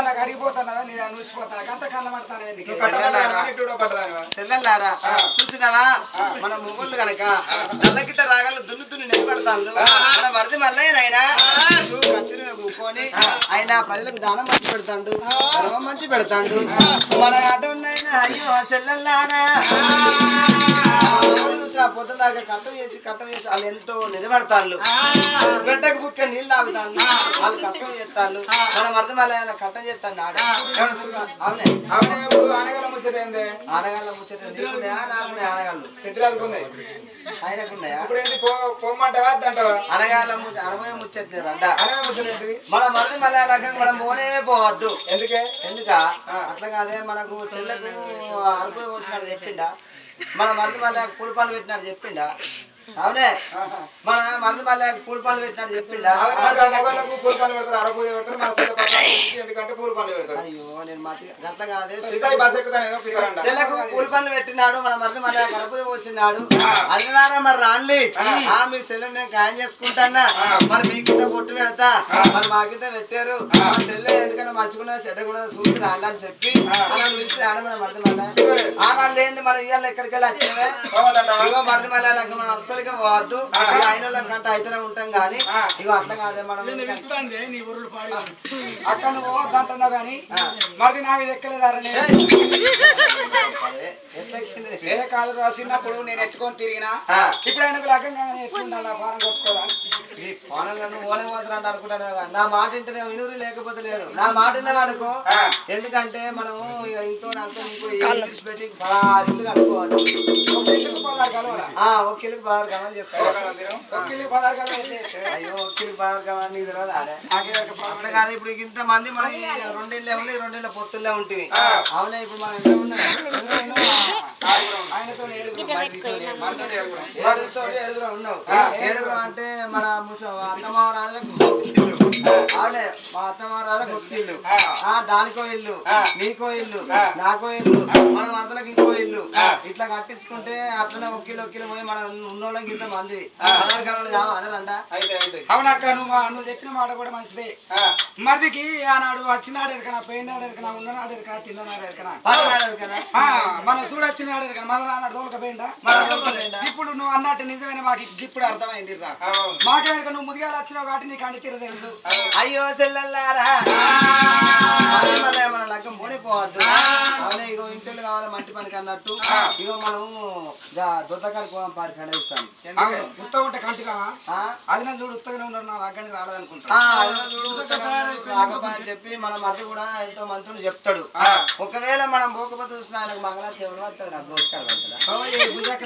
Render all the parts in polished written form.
నాకు అడిగిపోతాను నేను చూసిపోతాను అంత కళ్ళమంటాను చెల్లెల్లారా చూసినారా మన మొగుళ్ళు కనుక నల్లగిట్ట రాగాలు దున్ను నిలబడతాను మన మరిది మల్లయ్యనైనా ఖచ్చితంగా కూకొని ఆయన పల్లెలకు దానం మంచి పెడతాడు ధర్మం మంచి పెడతాడు మన అటున్నైనా అయ్యో చెల్లెల్లారా పొద్దున దాకా కట్టం చేసి వాళ్ళు ఎంతో నిలబడతారు గడ్డకు బుక్క నీళ్ళు తాగుతాను వాళ్ళు కష్టం చేస్తాను మన మరిది మల్లయ్య కట్టం చేస్తాను అవునే ఆనగల ముచ్చట ఆనగాళ్ళ ముచ్చట ఆనగాళ్ళు ఆయనకున్నాయా అనగాళ్ళ అనమయ ముచ్చట మన మరిది మల్లయ్య మనం పోనే పోవద్దు ఎందుక అట్లా కాదే మనకు చెల్లెకు అరుపు పోసినాడు చెప్పిండా మన మరిది మల్లయ్య పూలపాలు పెట్టినాడు చెప్పిండా అవునే మన మరిది మల్లయ్య పూలపాలు పెట్టినాడు చెప్పిండా అయ్యో నేను అట్లా కాదే చెల్లకు పూలపాలు పెట్టినాడు మన మరిది మల్లయ్య కరపు పోసినాడు అదినారా మరి రాన్లి మీ చెల్లెని నేను ఖాయం చేసుకుంటానా మరి మీకింత పొట్టు పెడతా మరి మాకింత పెట్టారు మా చెల్లె ఎందుకంటే మంచిగున్నా చెడ్డ కూడా చూసి రాలని చెప్పి అలా పిలిచి రాడు మన మరిది మల్లయ్య ఆనాళ్ళు ఏంది మనం ఇవాళ ఎక్కడికి వెళ్ళి వచ్చినవే మరిది మల్లయ్య మనం అస్సలుగా పోవద్దు ఆయన కంటే అయితేనే ఉంటాం కానీ ఇగో అట్లా కాదే మనం అక్కడ నువ్వు పోవద్దు అంటున్నావు కానీ మరి నా మీద ఎక్కలేదారని ఏ కాదు రాసినప్పుడు నేను ఎత్తుకొని తిరిగినా ఇప్పుడు ఆయనకు లగ్గంగా ఎత్తుకుంటా పానం కొట్టుకోవాలి ఈ పానంగా ఓనే మాత్రం అంటే అనుకుంటాను నా మాట ఇంటనే వినూరు లేకపోతే లేదు నా మాట విన్నాను ఎందుకంటే మనం ఇంట్లో అంతా ఇంకో పెట్టి 10 ఇల్లు కట్టుకోవాలి ఒక ఇల్లుకు 16 కలవాలి ఒక ఇల్లుకు 16 కలవాలి చేసుకోవాలి అయ్యో ఒక ఇల్లు 16 కలవాలి నీకు తెలియదు అట్లా కాదు ఇప్పుడు ఇంత మంది మనం 2 ఇళ్ళే ఉండి 2 ఇళ్ళ పొత్తుల్లో ఉంటుంది అవునా ఇప్పుడు మనం ఎంత ఉన్నాం ఆయనతో ఉన్నావు ఏడుగురు అంటే మన అత్తమారాలకు అవునే మా అత్తమారాలకు ఒక ఇల్లు దానికో ఇల్లు నీకో ఇల్లు నాకో ఇల్లు మన మరదలకు ఇంకో ఇల్లు ఇట్లా కట్టించుకుంటే అట్లనే ఒక్కిలు పోయి మన ఉన్నోళ్ళకి ఇంత మంది అనరంట అవునక్క నువ్వు చెప్పిన మాట కూడా మంచిదే మరిదికి ఆనాడు వచ్చినాడు ఎరకనా పోయినాడు ఎరకనా ఉన్ననాడు ఎరకనా తిన్ననాడు ఎరకనా మనం చూడొచ్చినాడు ఎరకనా మన నాడు తోలకపోయిందా ఇప్పుడు నువ్వు అన్నట్టు నిజమైన మాకు ఇప్పుడు అర్థమైంది రా మాకేమనుక నువ్వు ముదిగాలు వచ్చినావు కాబట్టి నీకు అన్ని తీర తెలుసు అయ్యో చెల్లెల్లారా మన లగ్గం పోనిపోవద్దు అవునే ఇగో ఇంటిలో కావాలి మంచి పనికి అన్నట్టు ఇగో మనం దొద్దకాడికి పోదాం పారి కడిస్తాం ఉత్తగా ఉంటే కంటిగా అది నా చూడు ఉత్తగానే ఉన్నారు నా లగ్గానికి రాలేదనుకుంటా అని చెప్పి మన మధ్య కూడా ఎంతో మంత్రులు చెప్తాడు ఒకవేళ మనం పోకపోతే చూసిన ఆయనకు మంగళారతి ఎవరు వస్తాడు నాకు దోషకాలు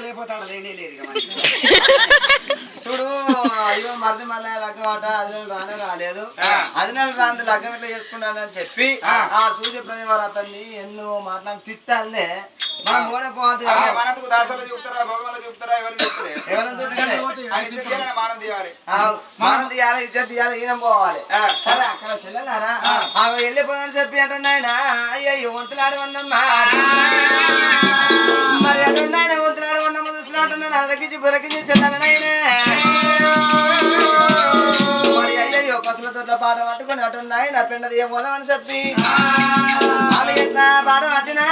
లేకపోతాడు లేనే లేదు చూడు అయ్యో మరిది మళ్ళీ లగ్గం ఆట అది రానే రాలేదు అది రాంది లగ్గం ఎట్లా చేసుకుంటానని చెప్పి ఆ సూర్య ప్రతివారు అతన్ని ఎన్నో మాట్లాడి తిట్టాలనే మనం కూడా పోతే మనకు దాసలు చూపుతారా భగవాన్ చూపుతారా ఎవరైనా చూడాలి మానం తీయాలి ఇజ్జత్ తీయాలి ఈయన పోవాలి సరే అక్కడ చెల్లెలారా ఆమె వెళ్ళిపోదని చెప్పి అంటున్నాయన అయ్యో వంతులాడు ఉన్నమ్మా మరి అటున్నాయన వంతులాడు ఉన్నమ్మ చూసినట్టున్నాడు అరకించి బురకించి చెల్లెలనైనా మరి అయ్యో పసుల తోట పాట పట్టుకుని అటున్నాయి నా పెండది ఏం పోదామని చెప్పి ఆమె ఎంత పాట పట్టినా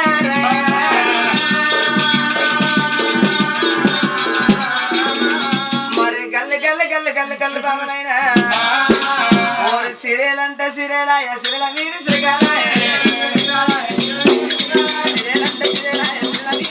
మరి గల్లి గల్లి గల్లి గల్లి గల్లి బాబనైనా ఓరి సిరేలంటే సిరేలాయ సిరేల మీరు శ్రీగాలాయ సిరేలంటే సిరేలాయ సిరేల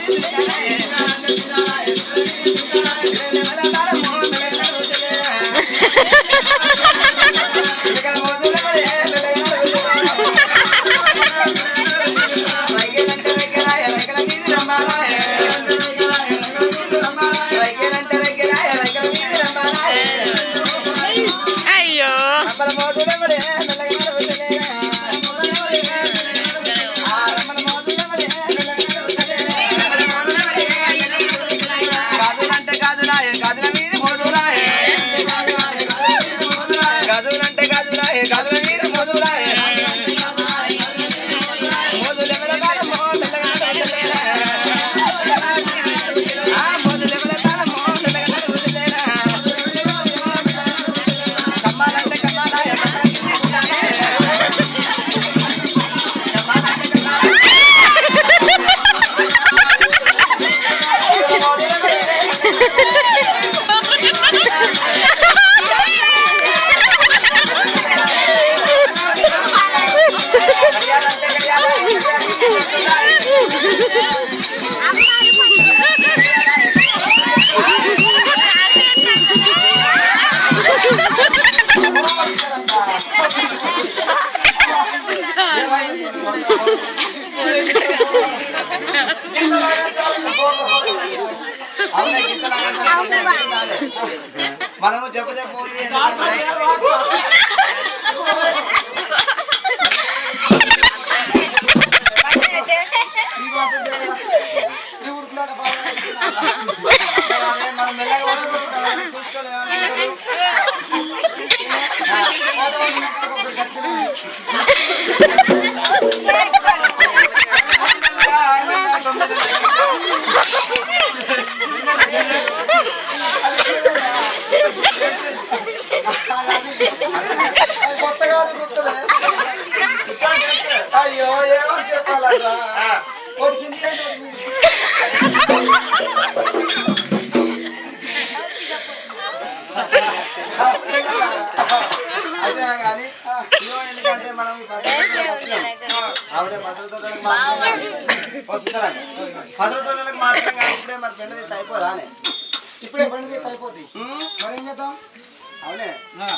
అయ్యో గాజులంటే గాజులాయ గాజుల మీద మోదురాయ గాజులంటే గాజులాయ గాజుల మీద మోదురాయ కమ్మాలంటే కమ్మాలాయ మనము చెప్పబోయి మనం మెల్లగా అయ్యో ఏమో చెప్పాలరా అయితే కానీ ఎందుకంటే మనం ఈ ఆవిడ పసరతోటలకు మాత్రం కానీ ఇప్పుడే మరి పెళ్లి తీసి అయిపోదా ఇప్పుడే బండి తీసి అయిపోతుంది మరి ఏం చేద్దాం అవునే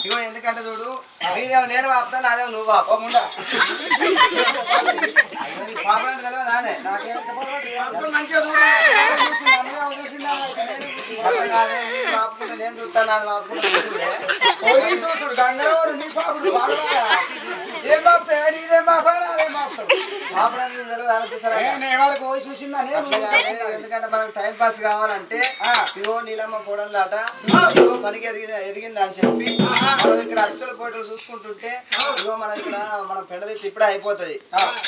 ఇగో ఎందుకంటే చూడు నేను వాపుతాను అదే నువ్వు వాపకుండా పాప అంటే తెలియదు నానే వాపుకుంటే నేను చూస్తాను అది వాపుకుంటే ఏం బాపుతాయి నీదేం బాపాడు అదేం బాపుతాడు ఎందుకంటే మనకు టైం పాస్ కావాలంటే ఇగో నీలమ్మ పోవడం పనికి ఎదిగింది అని చెప్పి మనం ఇక్కడ అక్షల పోటీలు చూసుకుంటుంటే ఇగో మనం ఇక్కడ మన పెండది ఇప్పుడే అయిపోతుంది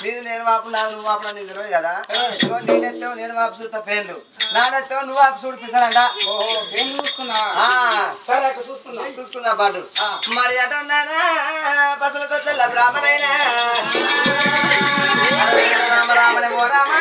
నీది నేను వాపు నాకు నువ్వు వాపు నీకు తెలియదు కదా ఇగో నేనెత్తావు నేను వాపు చూస్తా పేర్లు నానెత్తావు నువ్వు వాపు చూడు పిసరంట చూసుకున్నా సరే చూసుకున్నా పాటు మరి అటున్నానా పసులతో తెల్ల బ్రాహ్మణైనా రామ రామనే ఓ రామ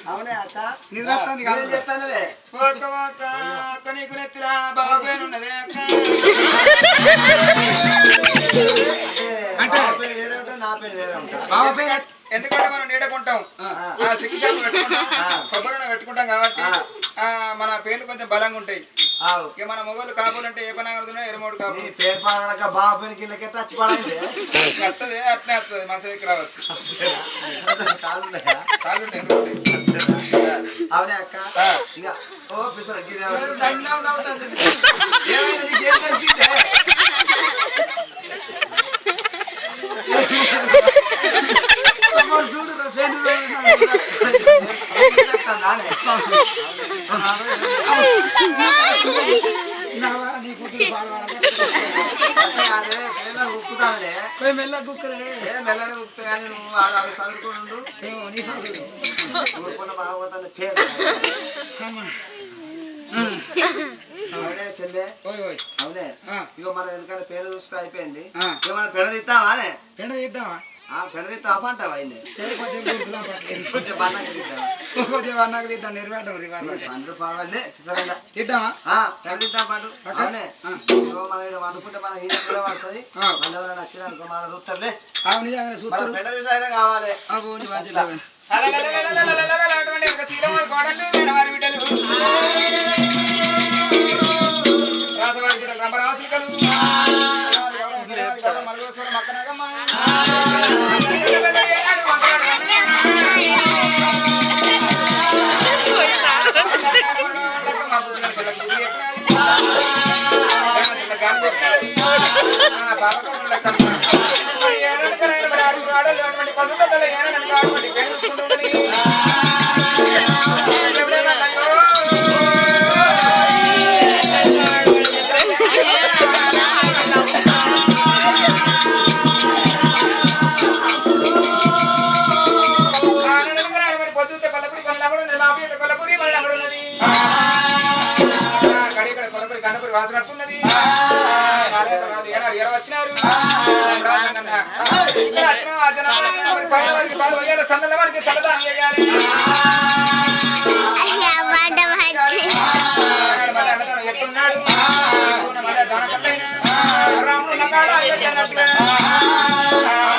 అవునే అక్క నేను చేస్తానువే నీకు నెత్తిరా బాబు పేరున్నదే అంటే నా పేరు వేరే ఉంటా బాబు పేరు ఎందుకంటే మనం నీడకుంటాం శిక్షణ పెట్టుకుంటాం కొబ్బరి పెట్టుకుంటాం కాబట్టి మన పేర్లు కొంచెం బలంగా ఉంటాయి ఇక మన మొగలు కాపులంటే ఏ పని అవుతున్నా ఎరుమూడు కాపు పేరు పాడక బాబు కిందకి టచ్ పడైంది వస్తుంది అట్నే వస్తుంది మంచి ఎక్కి రావచ్చు అవునే అక్క ఇక ఓ పిసర మెల్ల కుక్కరే మెల్లనే ఉక్కుతా కానీ నువ్వు చదువుకుండు ఊరుకున్న బాగోతాను అవునే చెల్లె అవునే ఇగో మనం ఎందుకంటే పేరు చూసుకు అయిపోయింది ఇక మనం పెడ తీద్దామా అనే పెండ తీద్దామా పెడ తీద్దామా అంటావా ఆయన కొంచెం అన్నకు తీద్దాం నిర్వేటం పండు పాడండి తీద్దామా పెడ తీద్దాం పండు అవునే ఇగో మనం ఇక్కడ వండుకుంటే మన హీరో కూడా పడుతుంది మళ్ళీ ఎవరైనా నచ్చినాక మన చూస్తారులే పెడ తీసైనా కావాలి మక్కనగమ్మ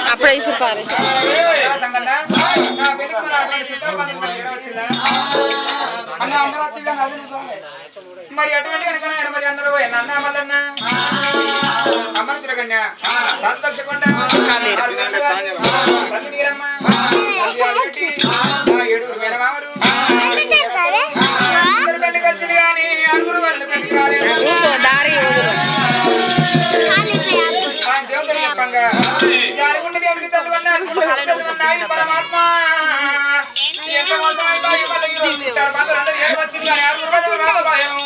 అప్పుడే ఇసిరిపారు మరి అటువంటి కనుక మరి అందరూ అన్న మల్లన్న అమ్మ తిరగండి లక్షకొండ ఏడుగురు మేనమామరు పెళ్లికి వచ్చింది కానీ ఆరుగురు వాళ్ళు పెళ్లికి రాలేదు దారి దేవుడు చెప్పంగా జారుగుండి దేవుడికి తల్లి పరమాత్మ ఎంత మోసం అయిపోయి అందరూ ఏడు వచ్చింది కానీ ఆరుగురు రోజులు రాబోయాను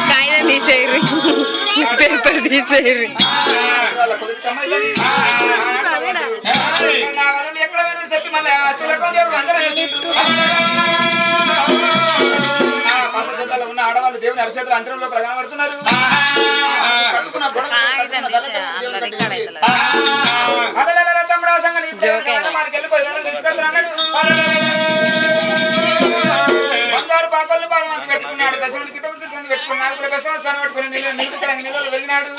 కాగితం తీసేయరు పేపర్ తీసేయరు ఎక్కడ చెప్పి మళ్ళీ దేవుడు అందరూ ఉన్న ఆడవాళ్ళు దేవుని అరిచేతులు అంతరంలో ప్రగానపడుతున్నారు తమ్ముడు మనకి వెళ్ళిపోయి బంగారు పాకల్ని బాగా పెట్టుకున్నాడు దశములు కిట్ట పెట్టుకున్నాడు బెసవాసాన్ని పెట్టుకుని నిలుడు వెళ్ళినాడు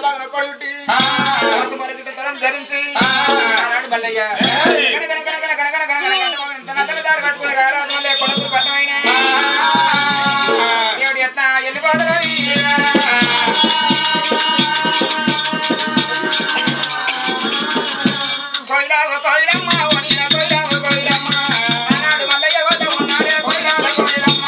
బాగా నొక్కడుట్టి తరం ధరించి మల్లయ్య దారి పట్టుకుని రారాజు వల్లే కొడుకు పట్టమైన దేవుడు ఎట్లా వెళ్ళిపోతాడు కోయిలావ కోయిలమ్మ కోయిలావ కోయిలమ్మ అన్నాడు మల్లయ్య వద్ద ఉన్నాడే కోయిలావ కోయిలమ్మ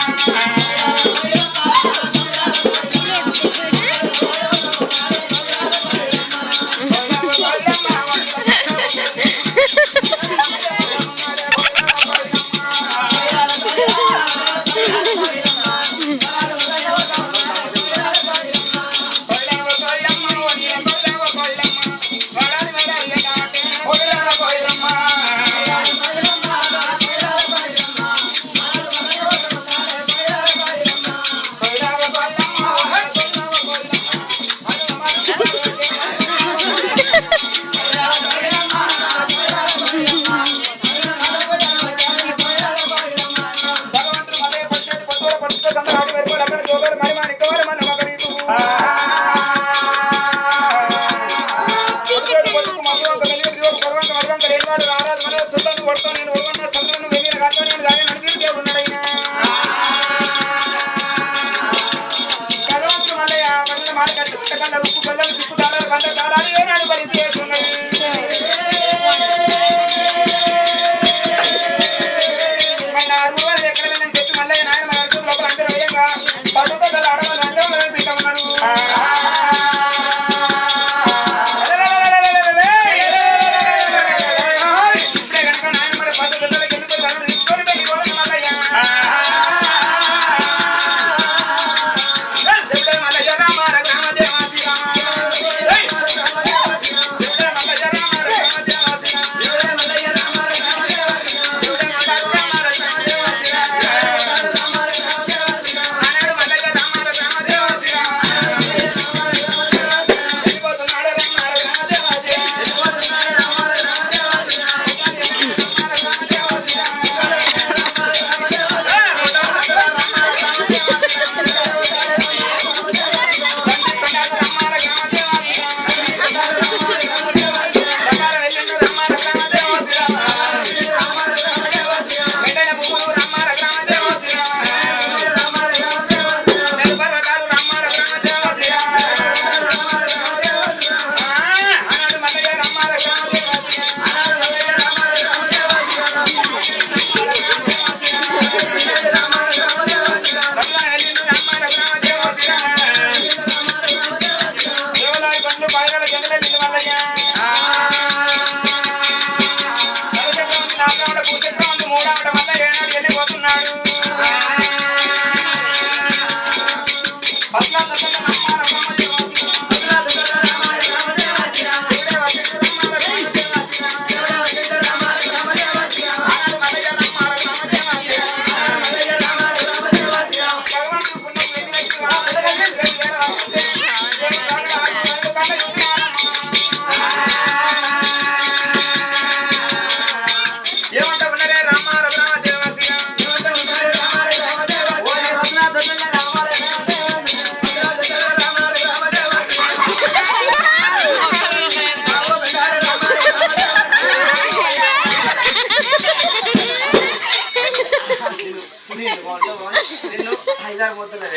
నిన్ను ఐదారు పోతున్నా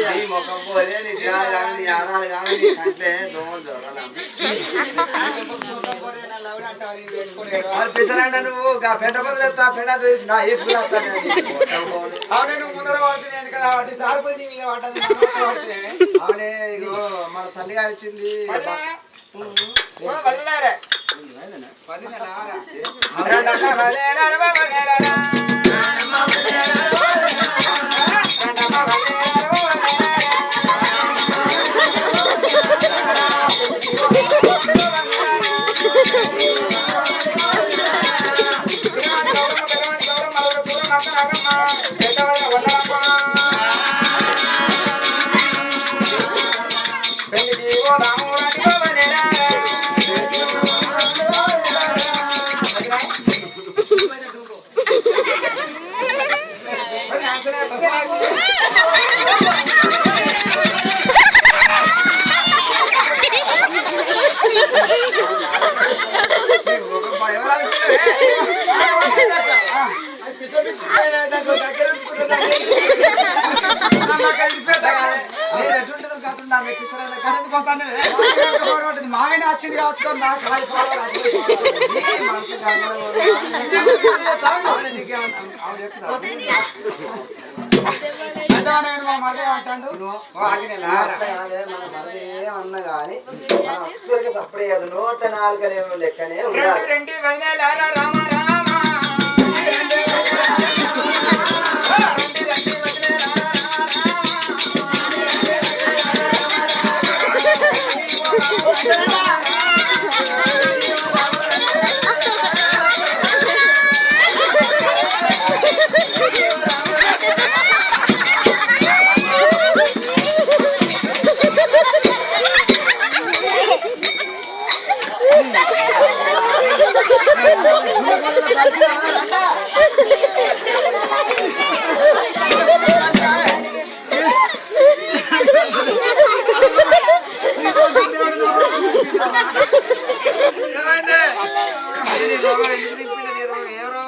నీ ముఖం పోలే నీ దినాలు కానీ నీ ఆనాలు కానీ నీ కంటే దోమలు దొరకాలి పిసరాంట నువ్వు పెంట బదులు ఎత్తా పెంట నా ఏ పూలు అవునే ఇగో మన తల్లి గారు ఇచ్చింది మాయన వచ్చింది కావచ్చు అన్న గాని అప్పుడే కదా 104 లెక్కనే ఉండాలి.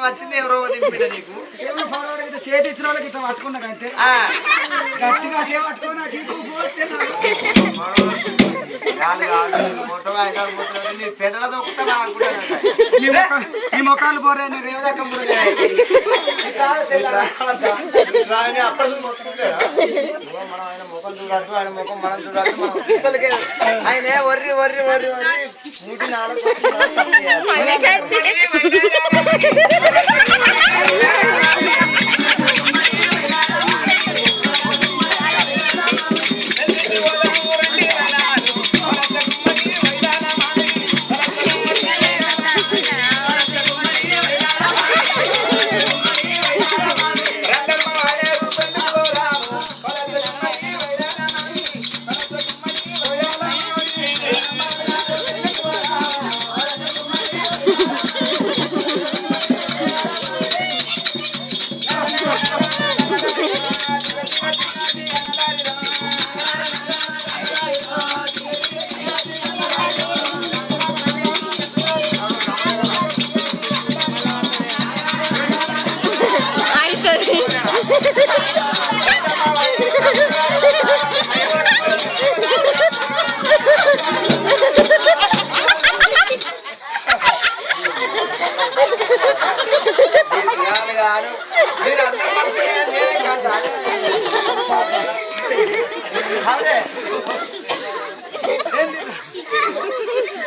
వచ్చింది ఎవరో దింపిడ నీకు చేతి ఇచ్చిన వాళ్ళకి ఇట్లా పట్టుకున్నా కంటే గట్టిగా పట్టుకున్నా పెద్దలతో ఈ ముఖాలు పోరే రేవదక్క ఆయన ముఖం చూడద్దు ఆయన ముఖం మనం చూడద్దు మనం ఆయన వర్రి వర్రి వర్రి వర్రి మూటి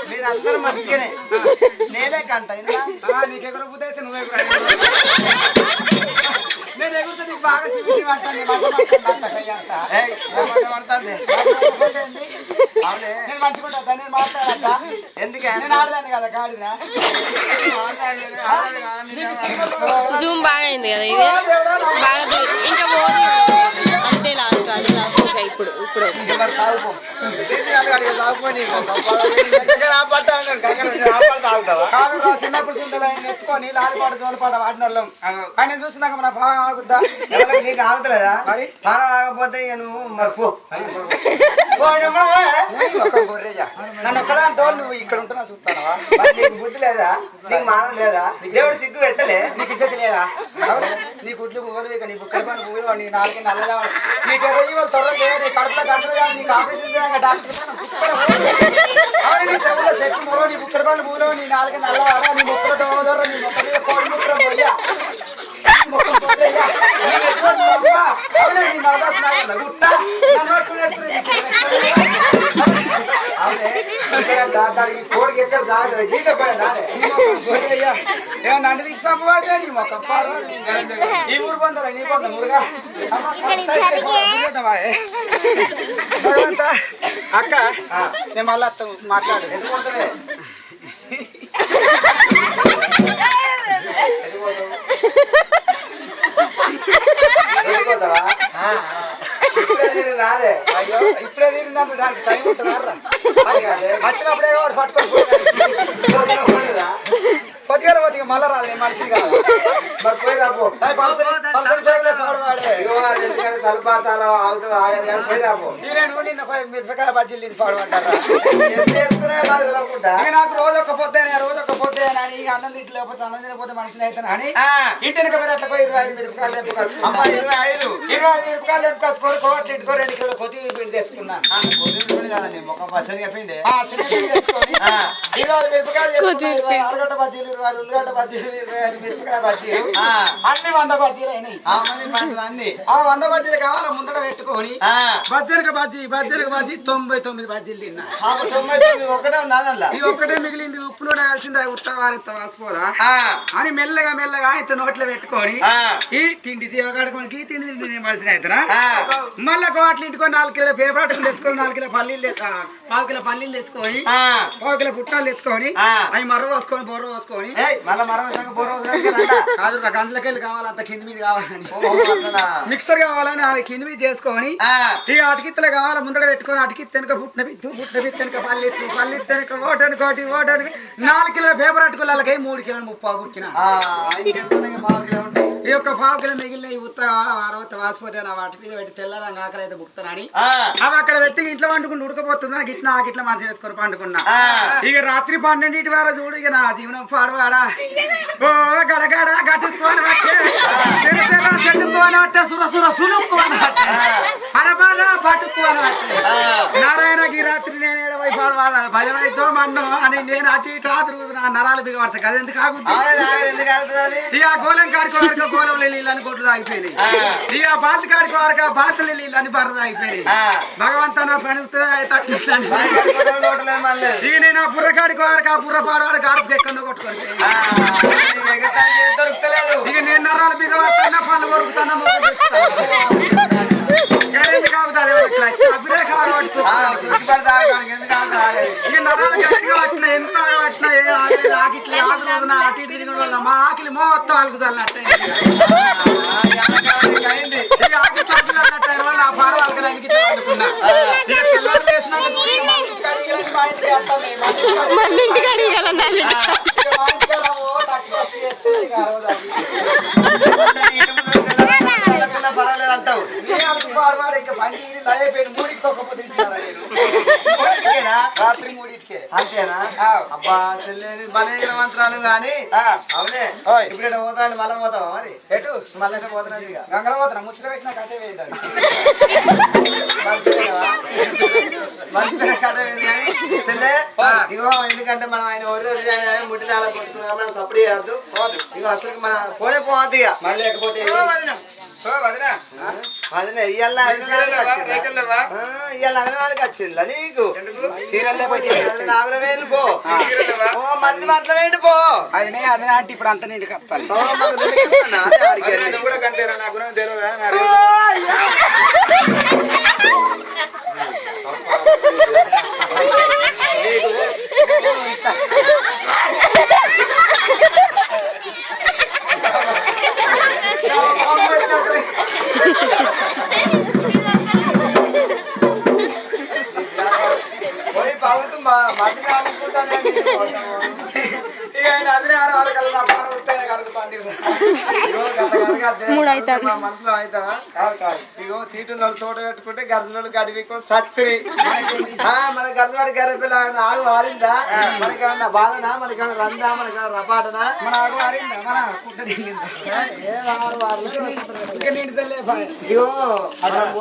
మీరందరూ మంచిగానే నేనే కంట నీకు ఎగురపోతే నువ్వే నేను ఎగురుతా నీకు బాగా సిసి పడుతుంది నేను మంచిగా నేను మాట్లాడతా ఎందుకంటే నేను ఆడదాన్ని కదా గాడినా జూమ్ బాగా అయింది కదా ఇది బాగా ఇంకా పోదు అంతే లాస్ట్ అది లాస్ట్ ఇప్పుడు ఇప్పుడు చిన్నప్పుడు ఎత్తుకొని లాలిపాట జోలపాట వాడిన ఆయన చూసినాక మన బాగా ఆగుద్దా నీకు ఆగుతలేదా మరి పాట ఆగకపోతే నువ్వు మరి పో నన్ను ఒక్కదాని తోలు నువ్వు ఇక్కడ ఉంటున్నా చూస్తానవా నీకు బుద్ధి లేదా నీకు మానం లేదా దేవుడు సిగ్గు పెట్టలే నీకు ఇజ్జతి లేదా నీ గుడ్లు పువ్వులు ఇక నీ బుక్కల పని పువ్వులు నీ నాలుగు నల్లగా నీకు ఎర్ర జీవులు తొర్రలు నీ కడుపులో గంటలు కానీ నీకు ఆపరేషన్ చేయాలి డాక్టర్ నీ చెవులో చెట్టు మూలో నీ బుక్కల పని పువ్వులు నీ నాలుగు నల్లవాడ నీ ముక్కల దొర నీ మొక్క మీద కోడి ముక్కలు పోయ్యా కోడికి ఎక్కడ జాగ్రత్త గీత నన్ను తీసుకుపోతే నీ మొక్క ఈ ఊరు పొందాలి నీ పొంద మురుగా అక్క నేను మళ్ళీ మాట్లాడు రాదే అయ్యో ఇప్పుడే తీరిందంటే దానికి టైం ఉంటుందా వచ్చినప్పుడే వాడు పట్టుకొని పొద్దుగా పోతే మళ్ళా రాదు మనిషి కాదు మరి పోయి రాపో ఎందుకంటే తలపాతాల ఆగుతుంది ఆగదు పోయి రాపో నిన్న మిరపకాయ బజ్జీలు తిని పాడమంటారా అనుకుంటా నాకు రోజు ఒక పొద్దు అని ఇక అన్నం తింటే లేకపోతే అన్నం తినకపోతే మనిషిని అవుతాను అని ఇంటికి మీరు అట్లా 25 మిరపకాయలు తెప్పుకోవచ్చు అమ్మా 25 మిరపకాయలు తెప్పుకొచ్చుకొని కోట్లు ఇంటికో 2 కిలో కొద్దిగా పిండి తెచ్చుకున్నా కదండి మొక్క పచ్చడి చెప్పిండి తెచ్చుకొని 20 మిరపకాయలు అరగడ్డ బజ్జీలు 20 ఉల్లిగడ్డ బజ్జీలు 25 మిరపకాయ బజ్జీలు అన్ని 100 బజ్జీలు అయినాయి అన్ని ఆ 100 బజ్జీలు కావాలా ముందర పెట్టుకొని బజ్జీలకు బజ్జీ 99 బజ్జీలు తిన్నా 99 ఒకటే ఉన్నదల్లా ఇది ఒక్కటే మిగిలింది ఉప్పులో కలిసింది ఉత్తవారెత్త వాసిపోరా అని మెల్లగా ఇంత నోట్లో పెట్టుకొని ఈ తిండి తీవగాడుకోనికి ఈ తిండి నేను మనిషిని అవుతారా మళ్ళీ కోట్లు ఇంటికో 4 కిలో పేపర్ అటుకులు తెచ్చుకొని 4 కిలో పల్లీలు 1/2 కిలో పల్లీలు తెచ్చుకొని 1/2 కిలో పుట్టాలు తెచ్చుకొని అవి మర్ర పోసుకొని బొర్ర పోసుకొని కాదు నాకు అందులోకెళ్ళి కావాలంత కింది మీద కావాలని మిక్సర్ కావాలని అవి కింది మీద చేసుకొని ఇక అటుకిత్తలు కావాలి ముందర పెట్టుకొని అటుకిత్తెనక పుట్టిన బిత్తెనక పల్లెత్తెనక ఓటనుకోటి 4 కిలో పేపర్ అటుకులకి 3 కిలో 30 బుక్కిన ఈ యొక్క 1/2 కిలో మిగిలిన ఈ ఉత్త అరవత వాసిపోతే నా వాటి మీద పెట్టి తెల్లరంగా ఆకలి అయితే బుక్తానని అవి అక్కడ పెట్టి ఇంట్లో వండుకుంటూ ఉడకపోతుందని గిట్లా మంచి వేసుకొని పండుకున్నా ఇక రాత్రి 12 వరకు చూడు ఇక నా జీవనం పాడవాడా ఓ గడగడ గట్టుకోని చెట్టుకోని పట్టే సుర సులుక్కోని పరపాల పట్టుకోని పట్టే నారాయణకి రాత్రి నేను ఏడవై పాడవాడా భయం అయితే మందం అని నేను అటు ఇటు ఆదురుతున్నా నరాలు బిగపడతాయి కదా ఎందుకు ఆగుతుంది ఇక గోళం కాడుకోవారు గోళంలో నీళ్ళని కొట్లు తాగిపోయినాయి ఇక బాతు కాడుకోవారు బాతులు నీళ్ళని బర్ర తాగిపోయినాయి భగవంతా నా పని తట్టు ఇక నేను ఆ బుర్ర కాడుకోవారు ఆ బుర్ర పాడవాడు కాడుకు ఎక్కడో కొట్టుకొని దొరుకుతలేదు ఇక నేను నరాలు బిగపడుతున్నా పళ్ళు కొరుకుతున్నా మా ఆకిలి మొత్తం అలుగు చల్లట్టు ఆ పార వాళ్ళకి అనుకున్నా పర్వాలేదు అంటావు రాత్రి 3కే అంతేనా అబ్బా చెల్లెని బలహీన మంత్రాలు గాని అవునే ఇప్పుడు పోతాను మళ్ళీ పోతావా మరి ఎటు మళ్ళీ పోతున్నాను ఇక గంగల పోతున్నా ముచ్చట పెట్టిన కథ వేద్దాం మంచి కథ చెల్లె ఇగో ఎందుకంటే మనం ఆయన ఒరి ముట్టి చాలా కొట్టుకున్నా మనం సప్పుడు చేయద్దు ఇక అసలు మన పోనే పోవద్దు ఇక మరి లేకపోతే అదే ఇవాళ అన్నవాళ్ళకి వచ్చిందా నీకు నాగలవేలు పో మంది మాటలు వేయండి పో అదే అదే అంటే ఇప్పుడు అంత నీకు కప్పాలి కూడా కంటేరా నాకు తెలియదు ఇక ఆయన అదినే ఆరు కల్లా నా పాట వస్తేనే కలుగుతాంది మా మనసులో అవుతా ఇగో తీటున్న తోట పెట్టుకుంటే గర్జనలు గడివికో సత్రి మన గర్జనాడు గర్రెపిల్ల ఆగు వారిందా మనకేమన్నా బాధనా మనకేమన్నా రందా మనకేమన్నా రపాటనా మన ఆగు వారిందా మన కుట్ట తిరిగిందా ఏం ఆరు వారు ఇక నీటి తల్లే ఇగో